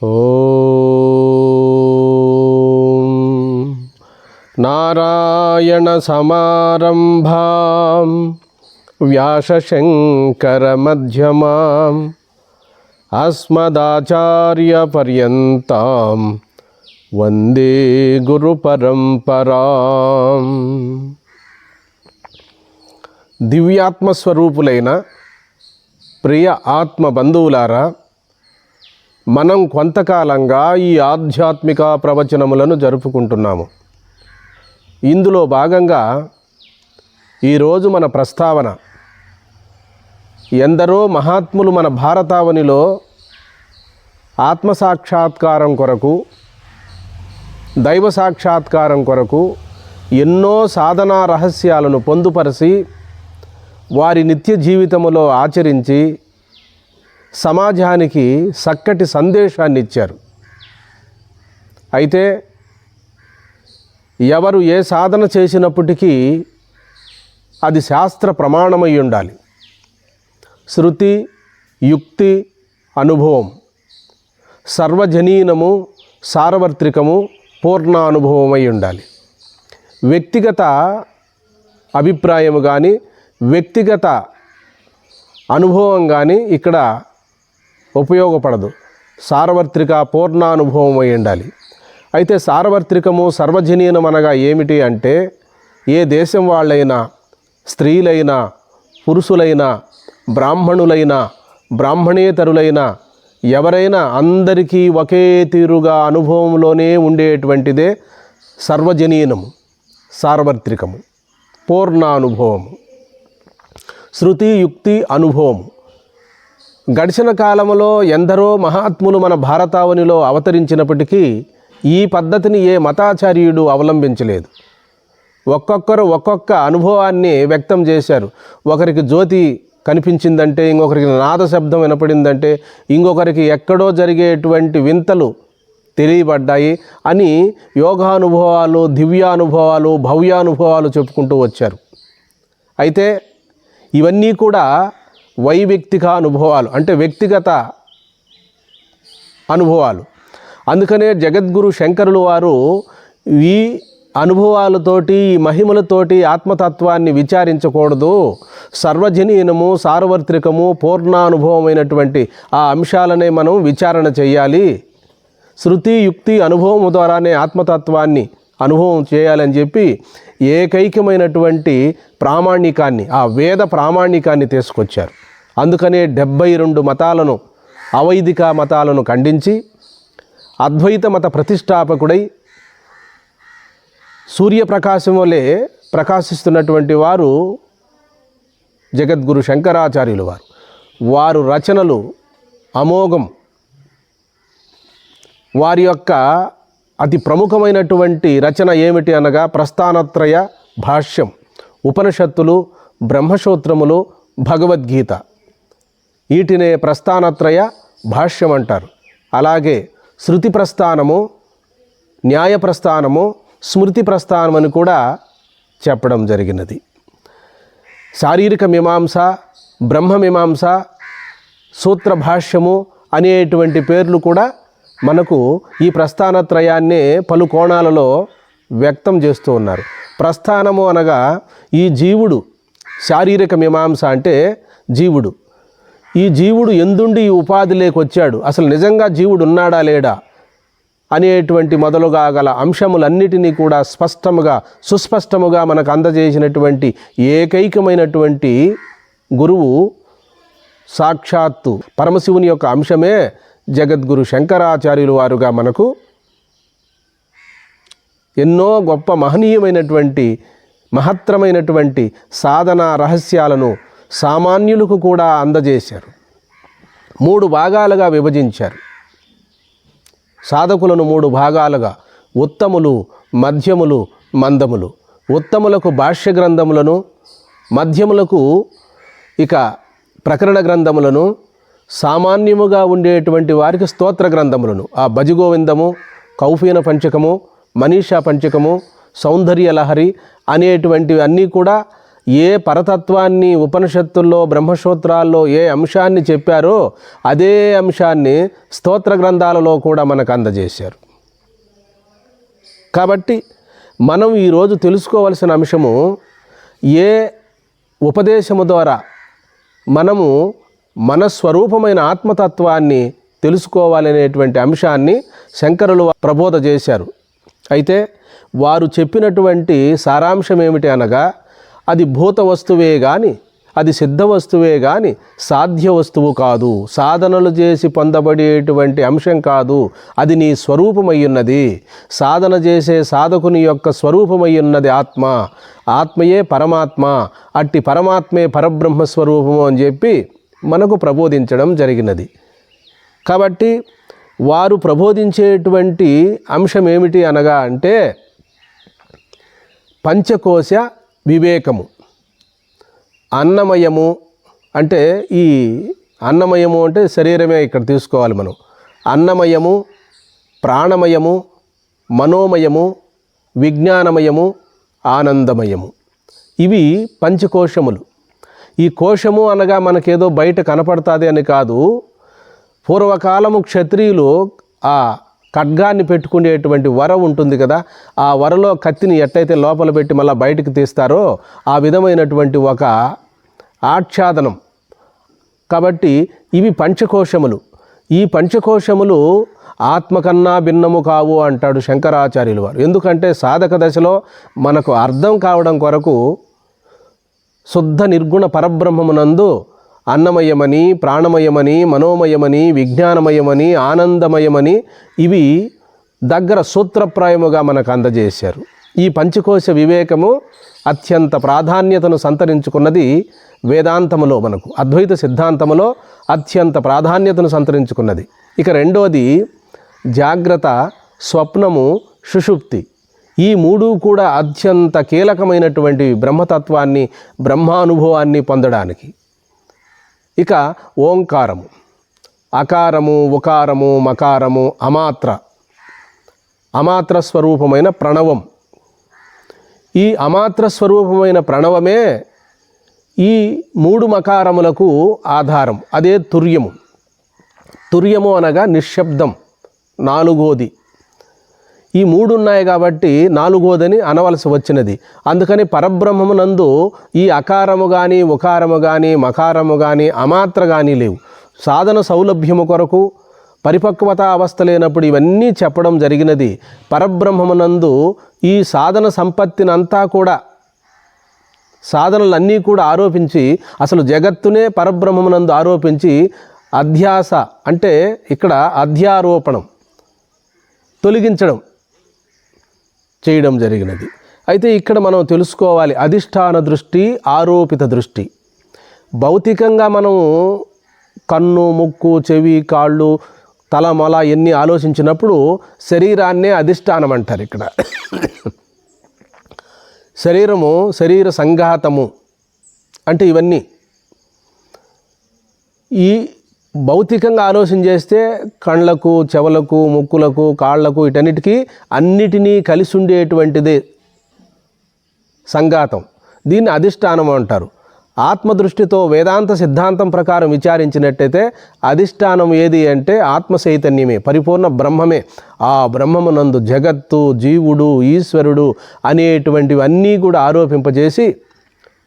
ఓం నారాయణ సమారంభాం వ్యాసశంకర మధ్యమాం అస్మదాచార్య పర్యంతాం వందే గురు పరంపరాం. దివ్యాత్మస్వరూపులైన ప్రియ ఆత్మ బంధువులారా, మనం కొంతకాలంగా ఈ ఆధ్యాత్మిక ప్రవచనములను జరుపుకుంటున్నాము. ఇందులో భాగంగా ఈరోజు మన ప్రస్తావన ఎందరో మహాత్ములు మన భారతావనిలో ఆత్మసాక్షాత్కారం కొరకు, దైవ సాక్షాత్కారం కొరకు ఎన్నో సాధనా రహస్యాలను పొందుపరిచి వారి నిత్య జీవితములో ఆచరించి సమాజానికి చక్కటి సందేశాన్ని ఇచ్చారు. అయితే ఎవరు ఏ సాధన చేసినప్పటికీ అది శాస్త్ర ప్రమాణమై ఉండాలి. శృతి, యుక్తి, అనుభవం, సర్వజనీనము, సార్వత్రికము, పూర్ణానుభవమై ఉండాలి. వ్యక్తిగత అభిప్రాయము కానీ, వ్యక్తిగత అనుభవం కానీ ఇక్కడ ఉపయోగపడదు. సార్వత్రిక పూర్ణానుభవం అయి ఉండాలి. అయితే సార్వత్రికము, సర్వజనీనం అనగా ఏమిటి అంటే, ఏ దేశం వాళ్ళైనా, స్త్రీలైనా, పురుషులైనా, బ్రాహ్మణులైనా, బ్రాహ్మణేతరులైన ఎవరైనా అందరికీ ఒకే తీరుగా అనుభవంలోనే ఉండేటువంటిదే సర్వజనీనము, సార్వత్రికము, పూర్ణానుభవము. శృతి, యుక్తి, అనుభవం. గడిచిన కాలంలో ఎందరో మహాత్ములు మన భారతావనిలో అవతరించినప్పటికీ ఈ పద్ధతిని ఏ మతాచార్యుడు అవలంబించలేదు. ఒక్కొక్కరు ఒక్కొక్క అనుభవాన్ని వ్యక్తం చేశారు. ఒకరికి జ్యోతి కనిపించిందంటే, ఇంకొకరికి నాద శబ్దం వినపడిందంటే, ఇంకొకరికి ఎక్కడో జరిగేటువంటి వింతలు తెలియబడ్డాయి అని యోగానుభవాలు, దివ్యానుభవాలు, భవ్యానుభవాలు చెప్పుకుంటూ వచ్చారు. అయితే ఇవన్నీ కూడా వైయక్తిక అనుభవాలు, అంటే వ్యక్తిగత అనుభవాలు. అందుకనే జగద్గురు శంకరులు వారు ఈ అనుభవాలతోటి, ఈ మహిమలతోటి ఆత్మతత్వాన్ని విచారించకూడదు. సర్వజనీనము, సార్వత్రికము, పూర్ణానుభవమైనటువంటి ఆ అంశాలనే మనం విచారణ చేయాలి. శృతి, యుక్తి, అనుభవం ద్వారానే ఆత్మతత్వాన్ని అనుభవం చేయాలని చెప్పి ఏకైకమైనటువంటి ప్రామాణికాన్ని, ఆ వేద ప్రామాణికాన్ని తీసుకొచ్చారు. అందుకనే 72 మతాలను, అవైదిక మతాలను ఖండించి అద్వైత మత ప్రతిష్టాపకుడై సూర్యప్రకాశం వలె ప్రకాశిస్తున్నటువంటి వారు జగద్గురు శంకరాచార్యులు వారు. వారు రచనలు అమోఘం. వారి యొక్క అతి ప్రముఖమైనటువంటి రచన ఏమిటి అనగా ప్రస్థానత్రయ భాష్యం, ఉపనిషత్తులు, బ్రహ్మసూత్రములు, భగవద్గీత. వీటినే ప్రస్థానత్రయ భాష్యం అంటారు. అలాగే శృతి ప్రస్థానము, న్యాయ ప్రస్థానము, స్మృతి ప్రస్థానం అని కూడా చెప్పడం జరిగినది. శారీరక మీమాంస, బ్రహ్మ మీమాంస, సూత్ర భాష్యము అనేటువంటి పేర్లు కూడా మనకు ఈ ప్రస్థానత్రయాన్నే పలు కోణాలలో వ్యక్తం చేస్తూ ఉన్నారు. ప్రస్థానము అనగా ఈ జీవుడు, శారీరక మీమాంస అంటే జీవుడు, ఈ జీవుడు ఎందుండి ఈ ఉపాధి లేకొచ్చాడు, అసలు నిజంగా జీవుడు ఉన్నాడా లేడా అనేటువంటి మొదలుగా గల అంశములన్నిటినీ కూడా స్పష్టముగా, సుస్పష్టముగా మనకు అందజేసినటువంటి ఏకైకమైనటువంటి గురువు సాక్షాత్తు పరమశివుని యొక్క అంశమే జగద్గురు శంకరాచార్యులు వారుగా మనకు ఎన్నో గొప్ప మహనీయమైనటువంటి, మహత్తరమైనటువంటి సాధనా రహస్యాలను సామాన్యులకు కూడా అందజేశారు. 3 భాగాలుగా విభజించారు. సాధకులను 3 భాగాలుగా, ఉత్తములు, మధ్యములు, మందములు. ఉత్తములకు భాష్య గ్రంథములను, మధ్యములకు ఇక ప్రకరణ గ్రంథములను, సామాన్యముగా ఉండేటువంటి వారికి స్తోత్ర గ్రంథములను, ఆ భజగోవిందము, కౌఫీన పంచకము, మనీషా పంచకము, సౌందర్య లహరి అనేటువంటివి అన్నీ కూడా ఏ పరతత్వాన్ని ఉపనిషత్తుల్లో బ్రహ్మసూత్రాల్లో ఏ అంశాన్ని చెప్పారో అదే అంశాన్ని స్తోత్ర గ్రంథాలలో కూడా మనకు అందజేశారు. కాబట్టి మనం ఈరోజు తెలుసుకోవలసిన అంశము, ఏ ఉపదేశము ద్వారా మనము మన స్వరూపమైన ఆత్మతత్వాన్ని తెలుసుకోవాలనేటువంటి అంశాన్ని శంకరులు ప్రబోధ చేశారు. అయితే వారు చెప్పినటువంటి సారాంశం ఏమిటి అనగా, అది భూత వస్తువే కానీ, అది సిద్ధ వస్తువే కానీ సాధ్య వస్తువు కాదు, సాధనలు చేసి పొందబడేటువంటి అంశం కాదు, అది నీ స్వరూపమయ్యున్నది. సాధన చేసే సాధకుని యొక్క స్వరూపమయ్యున్నది ఆత్మ, ఆత్మయే పరమాత్మ, అట్టి పరమాత్మే పరబ్రహ్మస్వరూపము అని చెప్పి మనకు ప్రబోధించడం జరిగినది. కాబట్టి వారు ప్రబోధించేటువంటి అంశం ఏమిటి అనగా అంటే, పంచకోశ వివేకము. అన్నమయము అంటే, ఈ అన్నమయము అంటే శరీరమే ఇక్కడ తీసుకోవాలి మనం. అన్నమయము, ప్రాణమయము, మనోమయము, విజ్ఞానమయము, ఆనందమయము, ఇవి పంచకోశములు. ఈ కోశము అనగా మనకేదో బయట కనపడుతుంది అని కాదు. పూర్వకాలము క్షత్రియులు ఆ ఖడ్గాన్ని పెట్టుకునేటువంటి వర ఉంటుంది కదా, ఆ వరలో కత్తిని ఎట్టయితే లోపల పెట్టి మళ్ళీ బయటికి తీస్తారో ఆ విధమైనటువంటి ఒక ఆచ్ఛాదనం. కాబట్టి ఇవి పంచకోశములు. ఈ పంచకోశములు ఆత్మకన్నా భిన్నము కావు అంటాడు శంకరాచార్యులు వారు. ఎందుకంటే సాధక దశలో మనకు అర్థం కావడం కొరకు శుద్ధ నిర్గుణ పరబ్రహ్మమునందు అన్నమయమని, ప్రాణమయమని, మనోమయమని, విజ్ఞానమయమని, ఆనందమయమని ఇవి దగ్గర సూత్రప్రాయముగా మనకు అందజేశారు. ఈ పంచకోశ వివేకము అత్యంత ప్రాధాన్యతను సంతరించుకున్నది వేదాంతములో, మనకు అద్వైత సిద్ధాంతములో అత్యంత ప్రాధాన్యతను సంతరించుకున్నది. ఇక రెండోది జాగ్రత్త, స్వప్నము, సుషుప్తి. ఈ మూడు కూడా అత్యంత కీలకమైనటువంటి బ్రహ్మతత్వాన్ని, బ్రహ్మానుభవాన్ని పొందడానికి. ఇక ఓంకారము, అకారము, ఉకారము, మకారము, అమాత్ర స్వరూపమైన ప్రణవం. ఈ అమాత్ర స్వరూపమైన ప్రణవమే ఈ మూడు మకారములకు ఆధారం. అదే తుర్యము. తుర్యము అనగా నిశ్శబ్దం, నాలుగోది. ఈ మూడు ఉన్నాయి కాబట్టి నాలుగోదని అనవలసి వచ్చినది. అందుకని పరబ్రహ్మమునందు ఈ అకారము కానీ, ఉకారము కానీ, మకారము కానీ, అమాత్ర కానీ లేవు. సాధన సౌలభ్యము కొరకు, పరిపక్వత అవస్థ లేనప్పుడు ఇవన్నీ చెప్పడం జరిగినది. పరబ్రహ్మమునందు ఈ సాధన సంపత్తినంతా కూడా, సాధనలన్నీ కూడా ఆరోపించి, అసలు జగత్తునే పరబ్రహ్మమునందు ఆరోపించి అధ్యాస అంటే ఇక్కడ అధ్యారోపణం, తొలగించడం చేయడం జరిగినది. అయితే ఇక్కడ మనం తెలుసుకోవాలి, అధిష్టాన దృష్టి, ఆరోపిత దృష్టి. భౌతికంగా మనం కన్ను, ముక్కు, చెవి, కాళ్ళు, తల, మొల ఎన్ని ఆలోచించినప్పుడు శరీరాన్నే అధిష్టానం అంటారు. ఇక్కడ శరీరము, శరీర సంఘాతము అంటే ఇవన్నీ. ఈ భౌతికంగా ఆలోచన చేస్తే కళ్ళకు, చెవులకు, ముక్కులకు, కాళ్లకు, వీటన్నిటికీ అన్నిటినీ కలిసి ఉండేటువంటిదే సంఘాతం. దీన్ని అధిష్టానం అంటారు. ఆత్మదృష్టితో వేదాంత సిద్ధాంతం ప్రకారం విచారించినట్టయితే అధిష్టానం ఏది అంటే ఆత్మ చైతన్యమే, పరిపూర్ణ బ్రహ్మమే. ఆ బ్రహ్మమునందు జగత్తు, జీవుడు, ఈశ్వరుడు అనేటువంటివన్నీ కూడా ఆరోపింపజేసి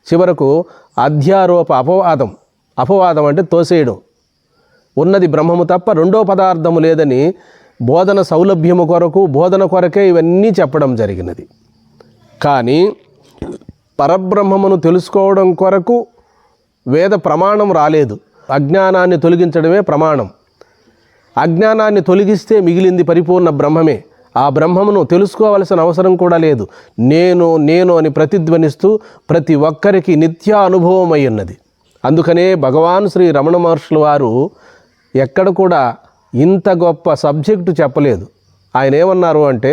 చివరకు అధ్యారోప అపవాదం అంటే తోసేయడం, ఉన్నది బ్రహ్మము తప్ప రెండో పదార్థము లేదని బోధన సౌలభ్యము కొరకు, బోధన కొరకే ఇవన్నీ చెప్పడం జరిగినది. కానీ పరబ్రహ్మమును తెలుసుకోవడం కొరకు వేద ప్రమాణం రాలేదు. అజ్ఞానాన్ని తొలగించడమే ప్రమాణం. అజ్ఞానాన్ని తొలగిస్తే మిగిలింది పరిపూర్ణ బ్రహ్మమే. ఆ బ్రహ్మమును తెలుసుకోవలసిన అవసరం కూడా లేదు. నేను అని ప్రతిధ్వనిస్తూ ప్రతి ఒక్కరికి నిత్య అనుభవం అయి ఉన్నది. అందుకనే భగవాన్ శ్రీ రమణ మహర్షుల వారు ఎక్కడ కూడా ఇంత గొప్ప సబ్జెక్టు చెప్పలేదు. ఆయన ఏమన్నారు అంటే,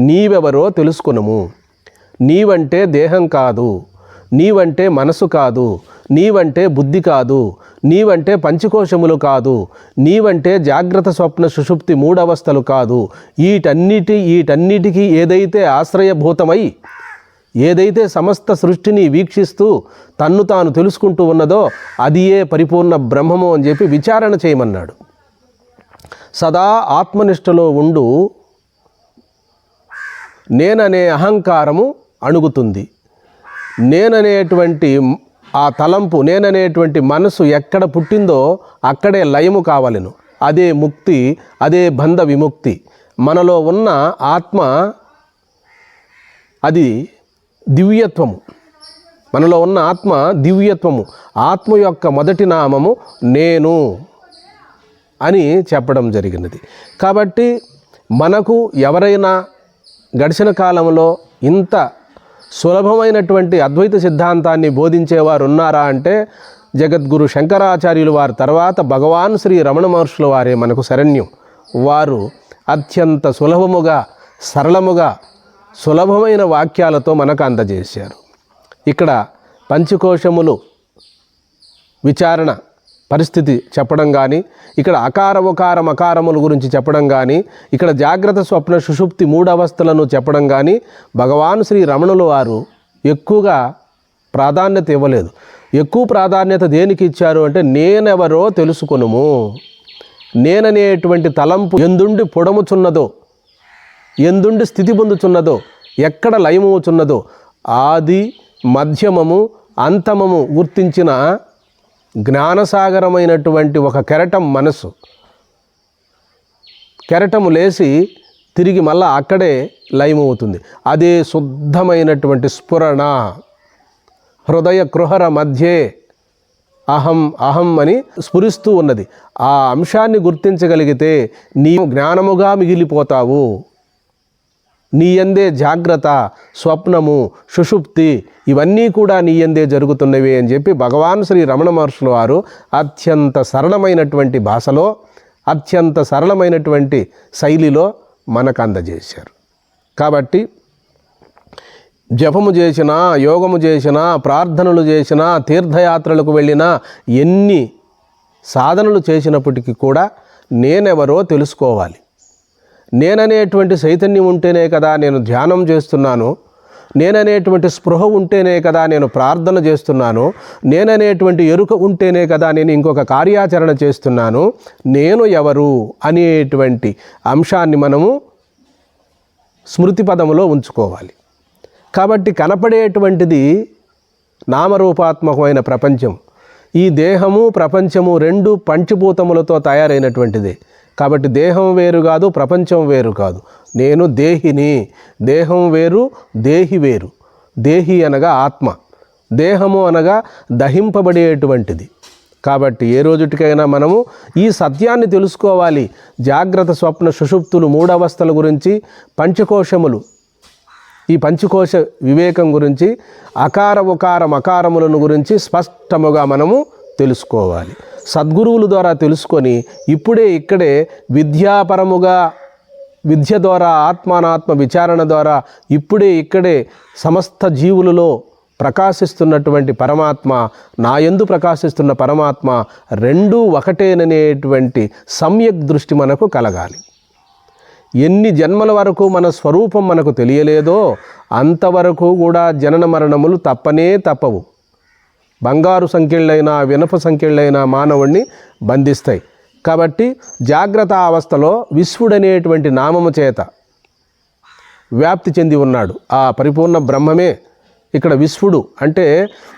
నీవెవరో తెలుసుకొనుము. నీవంటే దేహం కాదు, నీవంటే మనసు కాదు, నీవంటే బుద్ధి కాదు, నీవంటే పంచకోశములు కాదు, నీవంటే జాగ్రత్త స్వప్న సుషుప్తి మూడవస్థలు కాదు. వీటన్నిటికీ ఏదైతే ఆశ్రయభూతమై ఏదైతే సమస్త సృష్టిని వీక్షిస్తూ తన్ను తాను తెలుసుకుంటూ ఉన్నదో అది ఏ పరిపూర్ణ బ్రహ్మము అని చెప్పి విచారణ చేయమన్నాడు. సదా ఆత్మనిష్టలో ఉండు నేననే అహంకారము అణుగుతుంది. నేననేటువంటి ఆ తలంపు, నేననేటువంటి మనసు ఎక్కడ పుట్టిందో అక్కడే లయము కావలెను. అదే ముక్తి, అదే బంధ విముక్తి. మనలో ఉన్న ఆత్మ అది దివ్యత్వము. మనలో ఉన్న ఆత్మ దివ్యత్వము. ఆత్మ యొక్క మొదటి నామము నేను అని చెప్పడం జరిగినది. కాబట్టి మనకు ఎవరైనా గడిచిన కాలంలో ఇంత సులభమైనటువంటి అద్వైత సిద్ధాంతాన్ని బోధించేవారు ఉన్నారా అంటే జగద్గురు శంకరాచార్యులు వారి తర్వాత భగవాన్ శ్రీ రమణ మహర్షుల వారే మనకు శరణ్యం. వారు అత్యంత సులభముగా, సరళముగా, సులభమైన వాక్యాలతో మనకు అందజేశారు. ఇక్కడ పంచకోశములు విచారణ పరిస్థితి చెప్పడం కానీ, ఇక్కడ అకార ఉకార మకారముల గురించి చెప్పడం కానీ, ఇక్కడ జాగ్రత్త స్వప్న సుషుప్తి 3 అవస్థలను చెప్పడం కానీ భగవాన్ శ్రీ రమణుల వారు ఎక్కువగా ప్రాధాన్యత ఇవ్వలేదు. ఎక్కువ ప్రాధాన్యత దేనికి ఇచ్చారు అంటే నేనెవరో తెలుసుకొనుము. నేననేటువంటి తలంపు ఎందుండి పొడముచున్నదో, ఎందుండి స్థితి పొందుచున్నదో, ఎక్కడ లయమవుచున్నదో ఆది మధ్యమము అంతమము గుర్తించిన జ్ఞానసాగరమైనటువంటి ఒక కెరటం మనసు. కెరటము లేచి తిరిగి మళ్ళా అక్కడే లయమవుతుంది. అదే శుద్ధమైనటువంటి స్ఫురణ. హృదయ కృహర మధ్యే అహం అహం అని స్ఫురిస్తూ ఉన్నది. ఆ అంశాన్ని గుర్తించగలిగితే నీవు జ్ఞానముగా మిగిలిపోతావు. నీయందే జాగ్రత్త, స్వప్నము, సుషుప్తి ఇవన్నీ కూడా నీయందే జరుగుతున్నవి అని చెప్పి భగవాన్ శ్రీ రమణ మహర్షుల వారు అత్యంత సరళమైనటువంటి భాషలో, అత్యంత సరళమైనటువంటి శైలిలో మనకు అందజేశారు. కాబట్టి జపము చేసినా, యోగము చేసినా, ప్రార్థనలు చేసినా, తీర్థయాత్రలకు వెళ్ళినా, ఎన్ని సాధనలు చేసినప్పటికీ కూడా నేనెవరో తెలుసుకోవాలి. నేననేటువంటి చైతన్యం ఉంటేనే కదా నేను ధ్యానం చేస్తున్నాను. నేననేటువంటి స్పృహ ఉంటేనే కదా నేను ప్రార్థన చేస్తున్నాను. నేననేటువంటి ఎరుక ఉంటేనే కదా నేను ఇంకొక కార్యాచరణ చేస్తున్నాను. నేను ఎవరు అనేటువంటి అంశాన్ని మనము స్మృతి పదములో ఉంచుకోవాలి. కాబట్టి కనపడేటువంటిది నామరూపాత్మకమైన ప్రపంచం. ఈ దేహము ప్రపంచము 2 పంచభూతములతో తయారైనటువంటిది. కాబట్టి దేహం వేరు కాదు, ప్రపంచం వేరు కాదు. నేను దేహిని. దేహం వేరు, దేహి వేరు. దేహి అనగా ఆత్మ, దేహము అనగా దహింపబడేటువంటిది. కాబట్టి ఏ రోజుటికైనా మనము ఈ సత్యాన్ని తెలుసుకోవాలి. జాగ్రత్త స్వప్న సుషుప్తులు 3 అవస్థల గురించి, పంచకోశములు, ఈ పంచకోశ వివేకం గురించి, అకార ఉకార మకారములను గురించి స్పష్టముగా మనము తెలుసుకోవాలి. సద్గురువుల ద్వారా తెలుసుకొని ఇప్పుడే ఇక్కడే విద్యాపరముగా, విద్య ద్వారా, ఆత్మానాత్మ విచారణ ద్వారా ఇప్పుడే ఇక్కడే సమస్త జీవులలో ప్రకాశిస్తున్నటువంటి పరమాత్మ, నా యందు ప్రకాశిస్తున్న పరమాత్మ 2 ఒకటేననేటువంటి సమ్యక్ దృష్టి మనకు కలగాలి. ఎన్ని జన్మల వరకు మన స్వరూపం మనకు తెలియలేదో అంతవరకు కూడా జనన మరణములు తప్పనే తప్పవు. బంగారు సంఖ్యలైన, వినప సంఖ్యలైన మానవుణ్ణి బంధిస్తాయి. కాబట్టి జాగ్రత్త అవస్థలో విశ్వుడనేటువంటి నామము చేత వ్యాప్తి చెంది ఉన్నాడు. ఆ పరిపూర్ణ బ్రహ్మమే ఇక్కడ విశ్వుడు. అంటే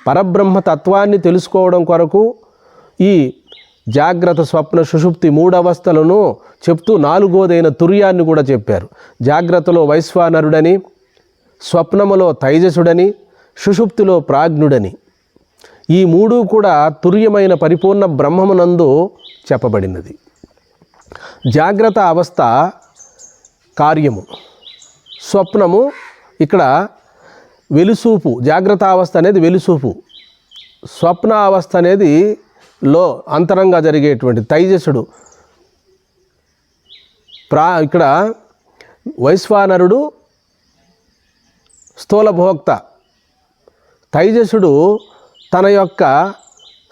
పరబ్రహ్మ తత్వాన్ని తెలుసుకోవడం కొరకు ఈ జాగ్రత్త స్వప్న సుషుప్తి 3 అవస్థలను చెప్తూ 4వదైన తుర్యాన్ని కూడా చెప్పారు. జాగ్రత్తలో వైశ్వానరుడని, స్వప్నములో తైజసుడని, సుషుప్తిలో ప్రాజ్ఞుడని. ఈ 3 కూడా తుర్యమైన పరిపూర్ణ బ్రహ్మమునందు చెప్పబడినది. జాగ్రత్త అవస్థ కార్యము, స్వప్నము ఇక్కడ వెలుసూపు. జాగ్రత్త అవస్థ అనేది వెలుసూపు, స్వప్న అవస్థ అనేది లో అంతరంగా జరిగేటువంటి తైజసుడు. ఇక్కడ వైశ్వానరుడు స్థూలభోక్త, తైజసుడు తన యొక్క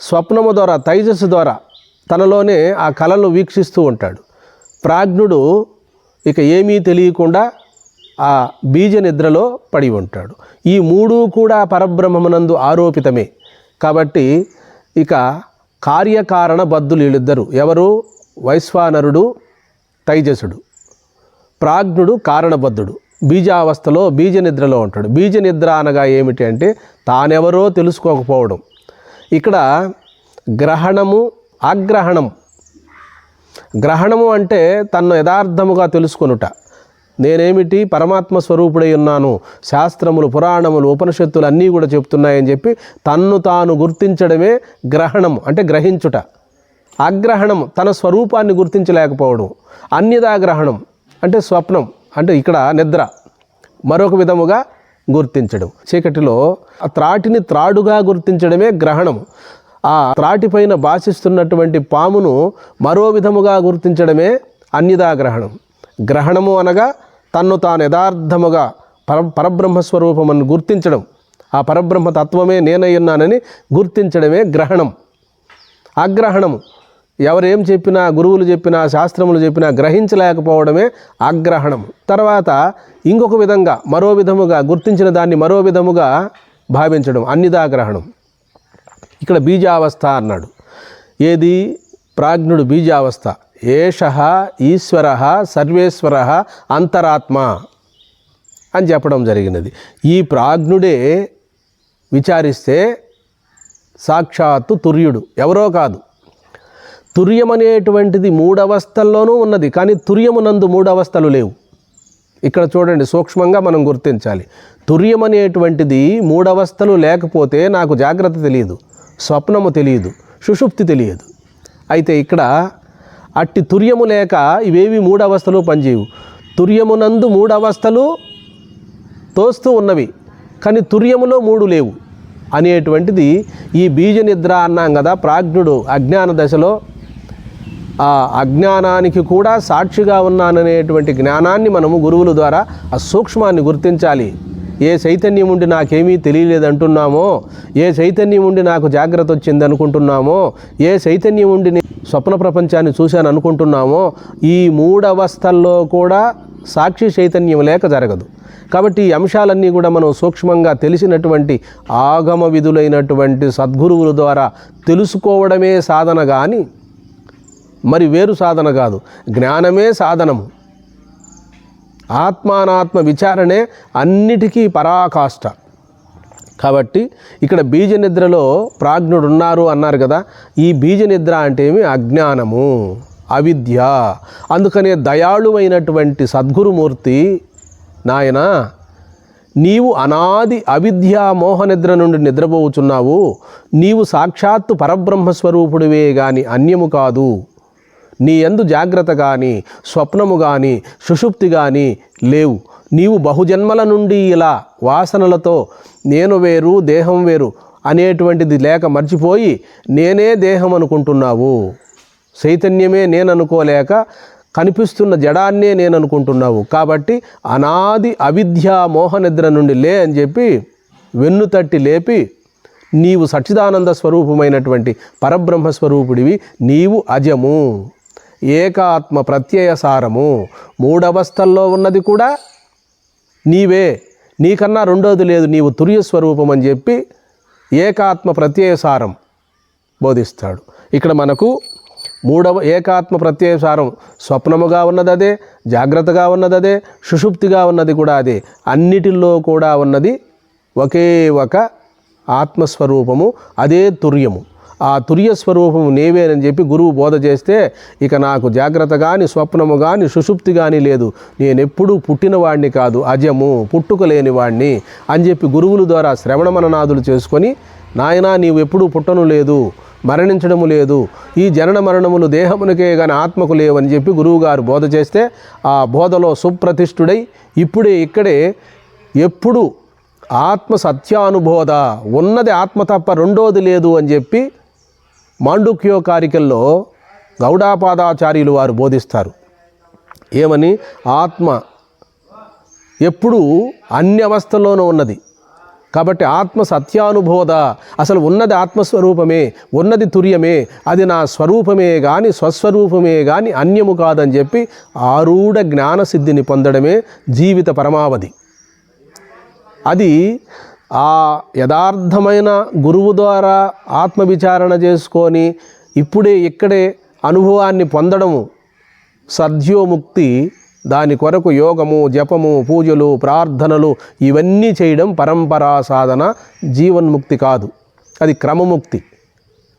స్వప్నము ద్వారా, తైజస్సు ద్వారా తనలోనే ఆ కళలు వీక్షిస్తూ ఉంటాడు. ప్రాజ్ఞుడు ఇక ఏమీ తెలియకుండా ఆ బీజ నిద్రలో పడి ఉంటాడు. ఈ మూడు కూడా పరబ్రహ్మమునందు ఆరోపితమే. కాబట్టి ఇక కార్యకారణ బద్ధులు వీళ్ళిద్దరు ఎవరు? వైశ్వానరుడు, తైజసుడు. ప్రాజ్ఞుడు కారణబద్ధుడు. బీజావస్థలో బీజ నిద్రలో ఉంటాడు. బీజ నిద్ర అనగా ఏమిటి అంటే తానెవరో తెలుసుకోకపోవడం. ఇక్కడ గ్రహణము, అగ్రహణం. గ్రహణము అంటే తన్ను యథార్థముగా తెలుసుకొనుట. నేనేమిటి? పరమాత్మ స్వరూపుడై ఉన్నాను, శాస్త్రములు, పురాణములు, ఉపనిషత్తులు అన్నీ కూడా చెప్తున్నాయని చెప్పి తన్ను తాను గుర్తించడమే గ్రహణము అంటే గ్రహించుట. అగ్రహణం తన స్వరూపాన్ని గుర్తించలేకపోవడం. అన్యదాగ్రహణం అంటే స్వప్నం, అంటే ఇక్కడ నిద్ర, మరొక విధముగా గుర్తించడం. చీకటిలో ఆ త్రాటిని త్రాడుగా గుర్తించడమే గ్రహణము. ఆ త్రాటిపైన భాషిస్తున్నటువంటి పామును మరో విధముగా గుర్తించడమే అన్యదాగ్రహణం. గ్రహణము అనగా తన్ను తాను యథార్థముగా పరబ్రహ్మస్వరూపమని గుర్తించడం, ఆ పరబ్రహ్మ తత్వమే నేనై ఉన్నానని గుర్తించడమే గ్రహణం. అగ్రహణము ఎవరేం చెప్పినా, గురువులు చెప్పినా, శాస్త్రములు చెప్పినా గ్రహించలేకపోవడమే అగ్రహణం. తర్వాత ఇంకొక విధంగా మరో విధముగా గుర్తించిన దాన్ని మరో విధముగా భావించడం అన్యదాగ్రహణం. ఇక్కడ బీజావస్థ అన్నాడు. ఏది? ప్రాజ్ఞుడు బీజావస్థ. ఏషః ఈశ్వరః సర్వేశ్వరః అంతరాత్మ అని చెప్పడం జరిగినది. ఈ ప్రాజ్ఞుడే విచారిస్తే సాక్షాత్తు తుర్యుడు, ఎవరో కాదు. తుర్యం అనేటువంటిది మూడవస్థల్లోనూ ఉన్నది, కానీ తుర్యమునందు మూడవస్థలు లేవు. ఇక్కడ చూడండి, సూక్ష్మంగా మనం గుర్తించాలి. తుర్యం అనేటువంటిది మూడవస్థలు లేకపోతే నాకు జాగ్రత్త తెలియదు, స్వప్నము తెలియదు, సుషుప్తి తెలియదు. అయితే ఇక్కడ అట్టి తుర్యము లేక ఇవేవి మూడవస్థలు పనిచేయవు. తుర్యమునందు మూడవస్థలు తోస్తూ ఉన్నవి, కానీ తుర్యములో మూడు లేవు అనేటువంటిది ఈ బీజ నిద్ర అన్నాం కదా. ప్రాజ్ఞుడు అజ్ఞాన దశలో ఆ అజ్ఞానానికి కూడా సాక్షిగా ఉన్నాననేటువంటి జ్ఞానాన్ని మనము గురువుల ద్వారా ఆ సూక్ష్మాన్ని గుర్తించాలి. ఏ చైతన్యం ఉండి నాకేమీ తెలియలేదు అంటున్నామో, ఏ చైతన్యం ఉండి నాకు జాగ్రత్త వచ్చింది అనుకుంటున్నామో, ఏ చైతన్యం ఉండి స్వప్న ప్రపంచాన్ని చూశాను అనుకుంటున్నామో, ఈ మూడవస్థల్లో కూడా సాక్షి చైతన్యం లేక జరగదు. కాబట్టి ఈ అంశాలన్నీ కూడా మనం సూక్ష్మంగా తెలిసినటువంటి ఆగమ విధులైనటువంటి సద్గురువుల ద్వారా తెలుసుకోవడమే సాధన, కానీ మరి వేరు సాధన కాదు. జ్ఞానమే సాధనము. ఆత్మానాత్మ విచారణే అన్నిటికీ పరాకాష్ట. కాబట్టి ఇక్కడ బీజ నిద్రలో ప్రాజ్ఞుడు ఉన్నారు అన్నారు కదా. ఈ బీజ నిద్ర అంటే ఏమి? అజ్ఞానము, అవిద్య. అందుకనే దయాళువైనటువంటి సద్గురుమూర్తి, నాయనా నీవు అనాది అవిద్యా మోహనిద్ర నుండి నిద్రపోవుచున్నావు. నీవు సాక్షాత్తు పరబ్రహ్మస్వరూపుడివే గాని అన్యము కాదు. నీ యందు జాగ్రత్త కానీ, స్వప్నము కానీ, సుషుప్తి కానీ లేవు. నీవు బహుజన్మల నుండి ఇలా వాసనలతో నేను వేరు, దేహం వేరు అనేటువంటిది లేక మర్చిపోయి నేనే దేహం అనుకుంటున్నావు. చైతన్యమే నేననుకోలేక కనిపిస్తున్న జడాన్నే నేను అనుకుంటున్నావు. కాబట్టి అనాది అవిద్యా మోహనిద్ర నుండి లే అని చెప్పి వెన్ను తట్టి లేపి, నీవు సచ్చిదానంద స్వరూపమైనటువంటి పరబ్రహ్మస్వరూపుడివి, నీవు అజము, ఏకాత్మ ప్రత్యయసారము, మూడవస్థల్లో ఉన్నది కూడా నీవే, నీకన్నా రెండోది లేదు, నీవు తుర్యస్వరూపం అని చెప్పి ఏకాత్మ ప్రత్యయసారం బోధిస్తాడు. ఇక్కడ మనకు మూడవ ఏకాత్మ ప్రత్యయసారం స్వప్నముగా ఉన్నది అదే, జాగ్రత్తగా ఉన్నది అదే, సుషుప్తిగా ఉన్నది కూడా అదే. అన్నిటిలో కూడా ఉన్నది ఒకే ఒక ఆత్మస్వరూపము, అదే తుర్యము. ఆ తుర్యస్వరూపము నేవేనని చెప్పి గురువు బోధ చేస్తే ఇక నాకు జాగ్రత్త కానీ, స్వప్నము కానీ, సుషుప్తి కానీ లేదు, నేనెప్పుడూ పుట్టినవాడిని కాదు, అజము, పుట్టుక లేనివాడిని అని చెప్పి గురువుల ద్వారా శ్రవణ మననాదులు చేసుకొని, నాయనా నీవు ఎప్పుడూ పుట్టను లేదు, మరణించడము లేదు, ఈ జనన మరణములు దేహమునికే కానీ ఆత్మకు లేవని చెప్పి గురువుగారు బోధ చేస్తే ఆ బోధలో సుప్రతిష్ఠుడై ఇప్పుడే ఇక్కడే ఎప్పుడు ఆత్మ సత్యానుబోధ, ఉన్నది ఆత్మ తప్ప రెండోది లేదు అని చెప్పి మాండుక్యోకారికల్లో గౌడాపాదాచార్యులు వారు బోధిస్తారు. ఏమని? ఆత్మ ఎప్పుడూ అన్ని అవస్థల్లోనూ ఉన్నది, కాబట్టి ఆత్మ సత్యానుబోధ, అసలు ఉన్నది ఆత్మస్వరూపమే, ఉన్నది తుర్యమే, అది నా స్వరూపమే కానీ స్వస్వరూపమే కానీ అన్యము కాదని చెప్పి ఆరూఢ జ్ఞానసిద్ధిని పొందడమే జీవిత పరమావధి. అది ఆ యథార్థమైన గురువు ద్వారా ఆత్మవిచారణ చేసుకొని ఇప్పుడే ఇక్కడే అనుభవాన్ని పొందడము సద్యోముక్తి. దాని కొరకు యోగము, జపము, పూజలు, ప్రార్థనలు ఇవన్నీ చేయడం పరంపరా సాధన జీవన్ముక్తి కాదు, అది క్రమముక్తి.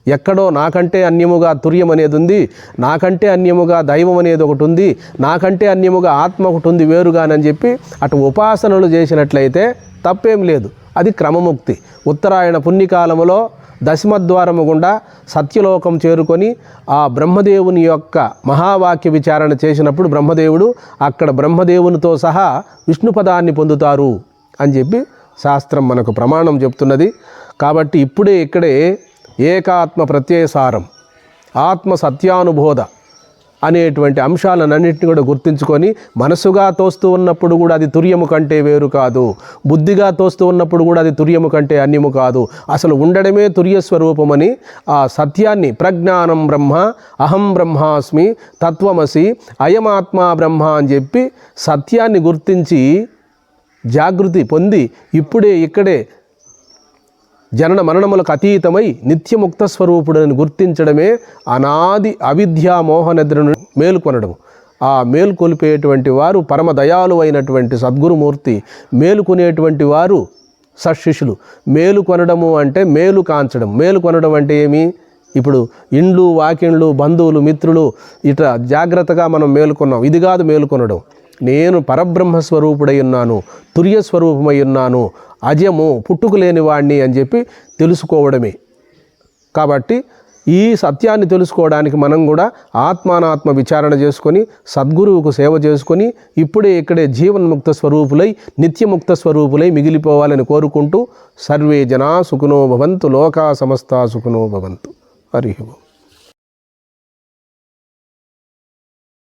ఎక్కడో నాకంటే అన్యముగా తుర్యం అనేది ఉంది, నాకంటే అన్యముగా దైవం అనేది ఒకటి ఉంది, నాకంటే అన్యముగా ఆత్మ ఒకటి ఉంది వేరుగానని చెప్పి అటు ఉపాసనలు చేసినట్లయితే తప్పేం లేదు, అది క్రమముక్తి. ఉత్తరాయణ పుణ్యకాలములో దశమద్వారము గుండా సత్యలోకం చేరుకొని ఆ బ్రహ్మదేవుని యొక్క మహావాక్య విచారణ చేసినప్పుడు బ్రహ్మదేవుడు అక్కడ బ్రహ్మదేవునితో సహా విష్ణుపదాన్ని పొందుతారు అని చెప్పి శాస్త్రం మనకు ప్రమాణం చెప్తున్నది. కాబట్టి ఇప్పుడే ఇక్కడే ఏకాత్మ ప్రత్యయసారం, ఆత్మ సత్యానుబోధ అనేటువంటి అంశాలన్నింటినీ కూడా గుర్తుంచుకొని మనసుగా తోస్తూ ఉన్నప్పుడు కూడా అది తుర్యము కంటే వేరు కాదు, బుద్ధిగా తోస్తూ ఉన్నప్పుడు కూడా అది తుర్యము కంటే అన్యము కాదు, అసలు ఉండడమే తుర్యస్వరూపమని ఆ సత్యాన్ని ప్రజ్ఞానం బ్రహ్మ అహం బ్రహ్మాస్మి తత్వమసి అయమాత్మా బ్రహ్మ అని చెప్పి సత్యాన్ని గుర్తించి జాగృతి పొంది ఇప్పుడే ఇక్కడే జనన మరణములకు అతీతమై నిత్యముక్త స్వరూపుడని గుర్తించడమే అనాది అవిద్యా మోహనిద్రను మేలుకొనడం. ఆ మేలుకొలిపేటువంటి వారు పరమదయాలు అయినటువంటి సద్గురుమూర్తి, మేలుకొనేటువంటి వారు సశిష్యులు. మేలుకొనడము అంటే మేలు కాంచడం. మేలుకొనడం అంటే ఏమి? ఇప్పుడు ఇండ్లు, వాకిండ్లు, బంధువులు, మిత్రులు ఇట్లా జాగ్రత్తగా మనం మేలుకొన్నాం, ఇది కాదు మేలుకొనడం. నేను పరబ్రహ్మస్వరూపుడై ఉన్నాను, తుర్యస్వరూపమై ఉన్నాను, అజము, పుట్టుకులేని వాణ్ణి అని చెప్పి తెలుసుకోవడమే. కాబట్టి ఈ సత్యాన్ని తెలుసుకోవడానికి మనం కూడా ఆత్మానాత్మ విచారణ చేసుకొని సద్గురువుకు సేవ చేసుకొని ఇప్పుడే ఇక్కడే జీవన్ముక్త స్వరూపులై నిత్యముక్త స్వరూపులై మిగిలిపోవాలని కోరుకుంటూ సర్వే జనా సుఖినో భవంతు, లోకా సమస్తా సుఖినో భవంతు. హరి ఓం.